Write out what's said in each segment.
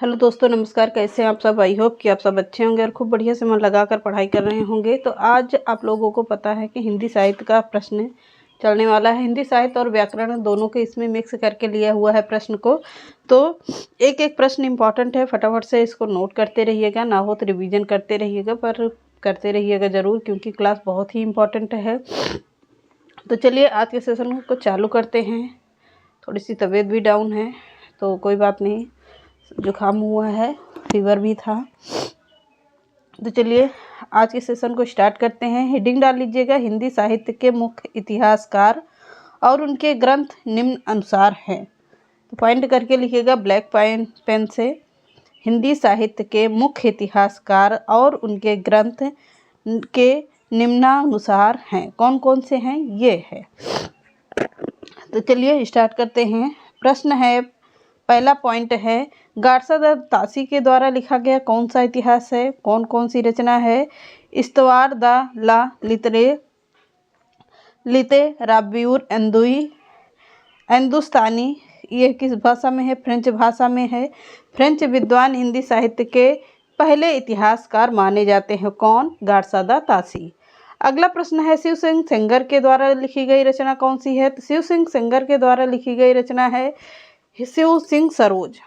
Hello दोस्तों, नमस्कार। कैसे हैं आप सब? आई होप कि आप सब अच्छे होंगे और खूब बढ़िया से मन लगाकर पढ़ाई कर रहे होंगे। तो आज आप लोगों को पता है कि हिंदी साहित्य का प्रश्न चलने वाला है। हिंदी साहित्य और व्याकरण दोनों के इसमें मिक्स करके लिया हुआ है प्रश्न को। तो एक एक प्रश्न इम्पॉर्टेंट है, फटाफट से इसको नोट करते रहिएगा, ना हो तो रिविज़न करते रहिएगा, पर करते रहिएगा ज़रूर, क्योंकि क्लास बहुत ही इम्पॉर्टेंट है। तो चलिए आज के सेशन को चालू करते हैं। थोड़ी सी तबीयत भी डाउन है तो कोई बात नहीं, जुकाम हुआ है, फीवर भी था। तो चलिए आज के सेशन को स्टार्ट करते हैं। हेडिंग डाल लीजिएगा, हिंदी साहित्य के मुख्य इतिहासकार और उनके ग्रंथ निम्न अनुसार हैं। तो पॉइंट करके लिखिएगा ब्लैक पेन से। हिंदी साहित्य के मुख्य इतिहासकार और उनके ग्रंथ के निम्नानुसार हैं। कौन कौन से हैं? ये है। तो चलिए स्टार्ट करते हैं। प्रश्न है, पहला पॉइंट है, गारसादत्त तासी के द्वारा लिखा गया कौन सा इतिहास है? कौन कौन सी रचना है? इस्तवार द ला लिते राब्यूर हिंदुस्तानी, ये किस भाषा में है? फ्रेंच भाषा में है। फ्रेंच विद्वान हिंदी साहित्य के पहले इतिहासकार माने जाते हैं। कौन? गारसादत्त तासी। अगला प्रश्न है, शिव सिंह सेंगर के द्वारा लिखी गई रचना कौन सी है? तो शिव सिंह सेंगर के द्वारा लिखी गई रचना है शिव सिंह सरोज।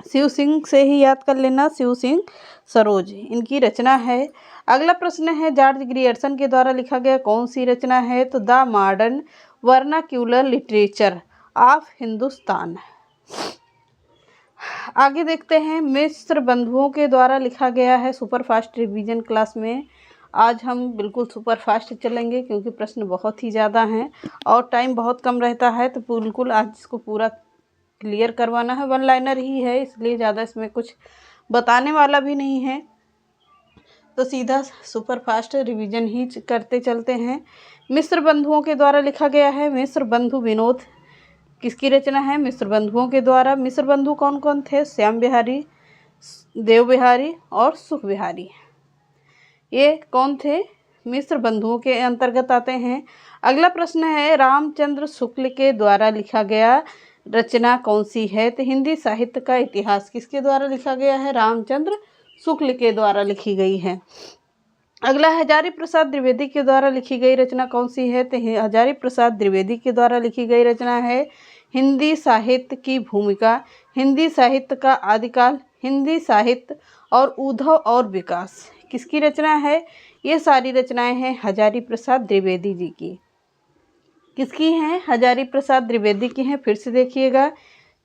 शिव सिंह से ही याद कर लेना, शिव सिंह सरोज इनकी रचना है। अगला प्रश्न है, जॉर्ज ग्रियर्सन के द्वारा लिखा गया कौन सी रचना है? तो the modern vernacular literature of Hindustan. आगे देखते हैं, मिस्र बंधुओं के द्वारा लिखा गया है। सुपर फास्ट रिवीजन क्लास में आज हम बिल्कुल सुपर फास्ट चलेंगे, क्योंकि प्रश्न बहुत ही ज़्यादा हैं और टाइम बहुत कम रहता है। तो बिल्कुल आज इसको पूरा क्लियर करवाना है। वन लाइनर ही है, इसलिए ज़्यादा इसमें कुछ बताने वाला भी नहीं है। तो सीधा सुपर फास्ट रिवीजन ही करते चलते हैं। मिस्र बंधुओं के द्वारा लिखा गया है। मिस्र बंधु विनोद किसकी रचना है? मिस्र बंधुओं के द्वारा। मिस्र बंधु कौन कौन थे? श्याम बिहारी, देव बिहारी और सुख बिहारी। ये कौन थे? मिस्र बंधुओं के अंतर्गत आते हैं। अगला प्रश्न है, रामचंद्र शुक्ल के द्वारा लिखा गया रचना कौन सी है? तो हिंदी साहित्य का इतिहास किसके द्वारा लिखा गया है? रामचंद्र शुक्ल के द्वारा लिखी गई है। अगला, हजारी प्रसाद द्विवेदी के द्वारा लिखी गई रचना कौन सी है? तो हजारी प्रसाद द्विवेदी के द्वारा लिखी गई रचना है हिंदी साहित्य की भूमिका, हिंदी साहित्य का आदिकाल, हिंदी साहित्य और उद्भव और विकास। किसकी रचना है? ये सारी रचनाएं हैं हजारी प्रसाद द्विवेदी जी की। किसकी हैं? हजारी प्रसाद द्विवेदी की हैं। फिर से देखिएगा,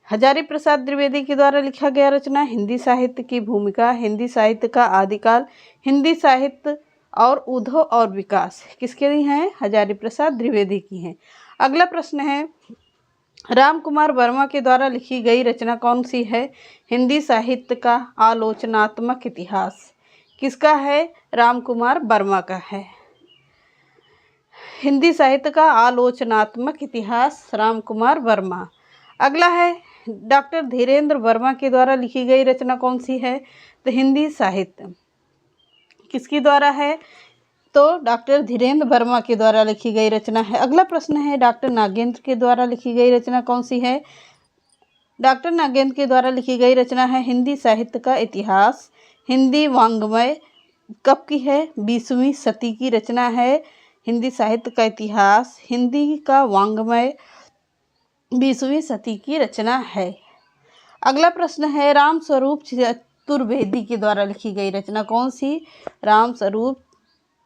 हजारी प्रसाद द्विवेदी के द्वारा लिखा गया रचना हिंदी साहित्य की भूमिका, हिंदी साहित्य का आदिकाल, हिंदी साहित्य और उद्भव और विकास। किसके हैं? हजारी प्रसाद द्विवेदी की हैं। अगला प्रश्न है, राम कुमार वर्मा के द्वारा लिखी गई रचना कौन सी है? हिंदी साहित्य का आलोचनात्मक इतिहास। किसका है? राम कुमार वर्मा का है। हिंदी साहित्य का आलोचनात्मक इतिहास, राम कुमार वर्मा। अगला है, डॉक्टर धीरेन्द्र वर्मा के द्वारा लिखी गई रचना कौन सी है? तो हिंदी साहित्य किसके द्वारा है? तो डॉक्टर धीरेन्द्र वर्मा के द्वारा लिखी गई रचना है। अगला प्रश्न है, डॉक्टर नागेंद्र के द्वारा लिखी गई रचना कौन सी है? डॉक्टर नागेंद्र के द्वारा लिखी गई रचना है हिंदी साहित्य का इतिहास, हिंदी वाङ्मय। कब की है? 20वीं सदी की रचना है हिंदी साहित्य का इतिहास, हिंदी का वाङ्मय, 20वीं सदी की रचना है। अगला प्रश्न है, राम स्वरूप चतुर्वेदी के द्वारा लिखी गई रचना कौन सी? राम स्वरूप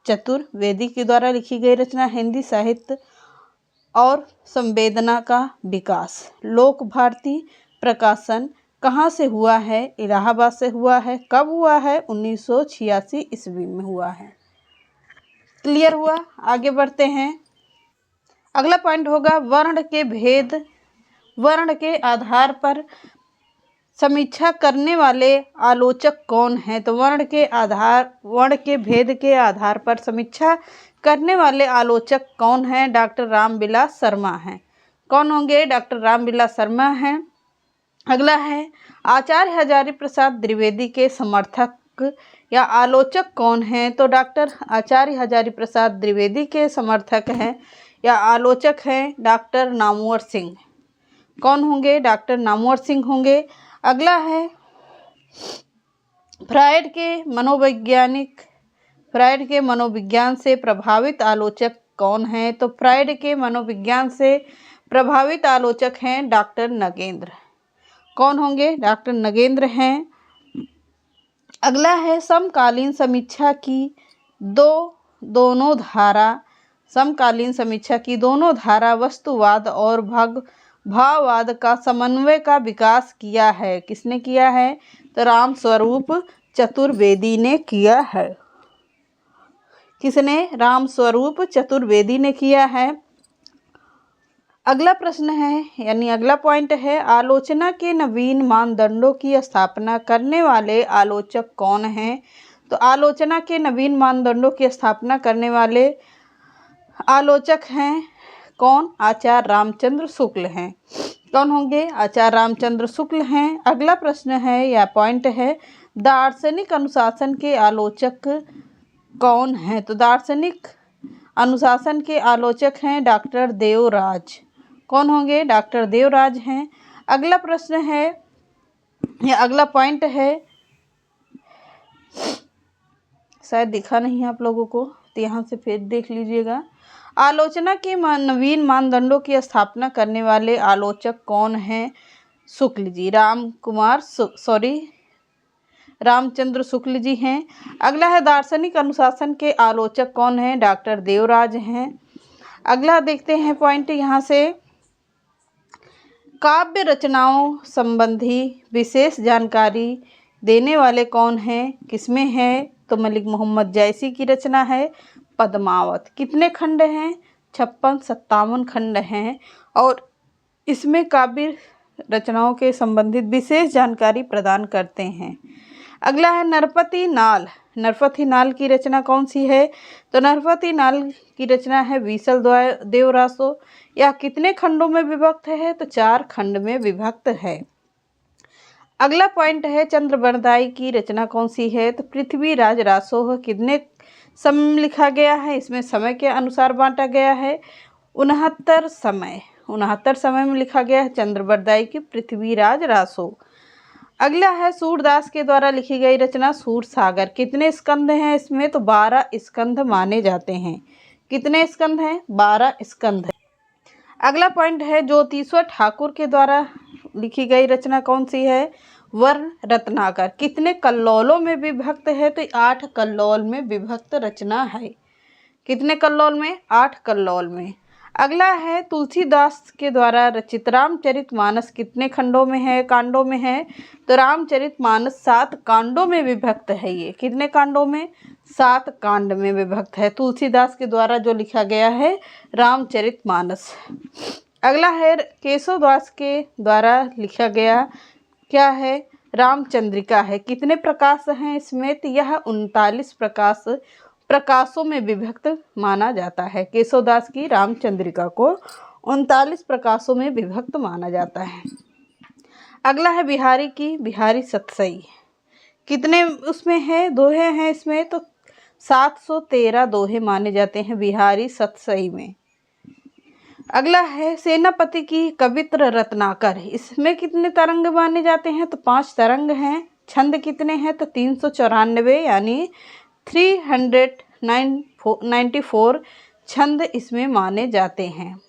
चतुर्वेदी के द्वारा लिखी गई रचना हिंदी साहित्य और संवेदना का विकास। लोक भारती प्रकाशन कहाँ से हुआ है? इलाहाबाद से हुआ है। कब हुआ है? 1986 ईस्वी में हुआ है। क्लियर हुआ? आगे बढ़ते हैं। अगला पॉइंट होगा, वर्ण के भेद, वर्ण के आधार पर समीक्षा करने वाले आलोचक कौन हैं? तो वर्ण के भेद के आधार पर समीक्षा करने वाले आलोचक कौन हैं? डॉक्टर रामविलास शर्मा हैं। कौन होंगे? डॉक्टर रामविलास शर्मा हैं। अगला है, आचार्य हजारी प्रसाद द्विवेदी के समर्थक या आलोचक कौन हैं? तो डॉक्टर आचार्य हजारी प्रसाद द्विवेदी के समर्थक हैं या आलोचक हैं डॉक्टर नामवर सिंह। कौन होंगे? डॉक्टर नामवर सिंह होंगे। अगला है, फ्रायड के मनोविज्ञान से प्रभावित आलोचक कौन हैं? तो फ्रायड के मनोविज्ञान से प्रभावित आलोचक हैं डॉक्टर नगेंद्र। कौन होंगे? डॉक्टर नगेंद्र हैं। अगला है समकालीन समीक्षा की दोनों धारा वस्तुवाद और भाववाद का समन्वय का विकास किया है। किसने किया है? तो रामस्वरूप चतुर्वेदी ने किया है। किसने? रामस्वरूप चतुर्वेदी ने किया है। अगला प्रश्न है, यानी अगला पॉइंट है, आलोचना के नवीन मानदंडों की स्थापना करने वाले आलोचक कौन हैं? तो आलोचना के नवीन मानदंडों की स्थापना करने वाले आलोचक हैं कौन? आचार्य रामचंद्र शुक्ल हैं। कौन होंगे? आचार्य रामचंद्र शुक्ल हैं। अगला प्रश्न है या पॉइंट है, दार्शनिक अनुशासन के आलोचक कौन हैं? तो दार्शनिक अनुशासन के आलोचक हैं डॉक्टर देवराज। कौन होंगे? डॉक्टर देवराज हैं। अगला प्रश्न है या अगला पॉइंट है, शायद दिखा नहीं है आप लोगों को, तो यहाँ से फिर देख लीजिएगा। आलोचना के नवीन मानदंडों की स्थापना करने वाले आलोचक कौन हैं? शुक्ल जी, रामचंद्र शुक्ल जी हैं। अगला है, दार्शनिक अनुशासन के आलोचक कौन हैं? डॉक्टर देवराज हैं। अगला देखते हैं पॉइंट यहाँ से, काव्य रचनाओं संबंधी विशेष जानकारी देने वाले कौन हैं? किसमें है? तो मलिक मोहम्मद जैसी की रचना है पद्मावत। कितने खंड हैं? 56-57 खंड हैं और इसमें काव्य रचनाओं के संबंधित विशेष जानकारी प्रदान करते हैं। अगला है, नरपति नाल की रचना कौन सी है? तो नरपति नाल की रचना है बीसल देवरासो। यह कितने खंडों में विभक्त है? तो 4 खंड में विभक्त है। अगला पॉइंट है, चंद्रबरदाई की रचना कौन सी है? तो पृथ्वीराज रासोह। कितने समय में लिखा गया है? इसमें समय के अनुसार बांटा गया है 69 समय में लिखा गया है चंद्रबरदाई की पृथ्वीराज रासो। अगला है, सूरदास के द्वारा लिखी गई रचना सूरसागर। कितने स्कंध हैं इसमें? तो 12 स्कंध माने जाते हैं। कितने स्कंध हैं? 12 स्कंध है। अगला पॉइंट है, ज्योतिश्वर ठाकुर के द्वारा लिखी गई रचना कौन सी है? वर्ण रत्नाकर। कितने कल्लोलों में विभक्त है? तो 8 कल्लोल में विभक्त रचना है। कितने कल्लोल में? 8 कल्लोल में। अगला है, तुलसीदास के द्वारा रचित रामचरितमानस कितने खंडों में है? कांडों में है? तो रामचरितमानस 7 कांडों में विभक्त है। ये कितने कांडों में? 7 कांड में विभक्त है तुलसीदास के द्वारा जो लिखा गया है रामचरितमानस। अगला है, केशवदास के द्वारा लिखा गया क्या है? रामचंद्रिका है। कितने प्रकाश हैं इसमें? तो यह 39 प्रकाशों में विभक्त माना जाता है। केशवदास की रामचंद्रिका को 39 प्रकाशों में विभक्त माना जाता है। अगला है, बिहारी सतसई। कितने उसमें है? दोहे हैं इसमें, तो 713 दोहे माने जाते हैं बिहारी सतसई में। अगला है, सेनापति की कवित्र रत्नाकर। इसमें कितने तरंग माने जाते हैं? तो 5 तरंग हैं। छंद कितने हैं? तो 394 यानी 394 छंद इसमें माने जाते हैं।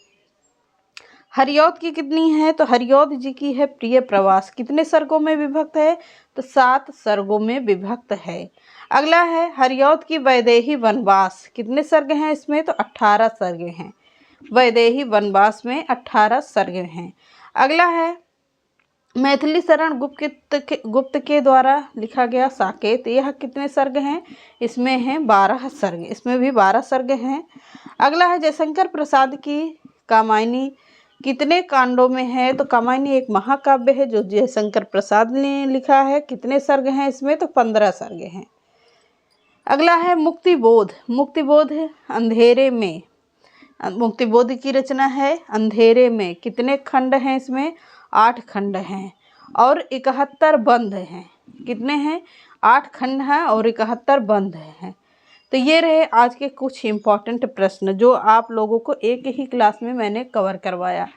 हरिऔध की कितनी है? तो हरिऔध जी की है प्रिय प्रवास। कितने सर्गों में विभक्त है? तो 7 सर्गों में विभक्त है। अगला है, हरिऔध की वैदेही वनवास। कितने सर्ग हैं इसमें? तो 18 सर्ग हैं। वैदेही वनवास में 18 सर्ग हैं। अगला है, मैथिली शरण गुप्त के द्वारा लिखा गया साकेत। यह कितने सर्ग हैं? इसमें हैं 12 सर्ग। इसमें भी 12 सर्ग हैं। अगला है, जयशंकर प्रसाद की कामायनी कितने कांडों में है? तो कामायनी एक महाकाव्य है जो जयशंकर प्रसाद ने लिखा है। कितने सर्ग हैं इसमें? तो 15 सर्ग हैं। अगला है, मुक्तिबोध अंधेरे में। मुक्तिबोध की रचना है अंधेरे में। कितने खंड हैं इसमें? 8 खंड हैं और 71 बंध हैं। कितने हैं? 8 खंड हैं और 71 बंध हैं। तो ये रहे आज के कुछ इम्पॉर्टेंट प्रश्न जो आप लोगों को एक ही क्लास में मैंने कवर करवाया।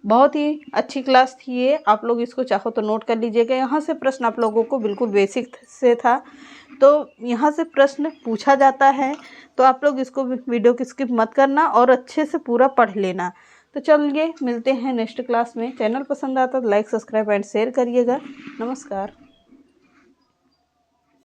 बहुत ही अच्छी क्लास थी ये, आप लोग इसको चाहो तो नोट कर लीजिएगा। यहाँ से प्रश्न आप लोगों को बिल्कुल बेसिक से था, तो यहाँ से प्रश्न पूछा जाता है, तो आप लोग इसको वीडियो की स्किप मत करना और अच्छे से पूरा पढ़ लेना। तो चलिए मिलते हैं नेक्स्ट क्लास में। चैनल पसंद आता तो लाइक सब्सक्राइब एंड शेयर करिएगा। नमस्कार।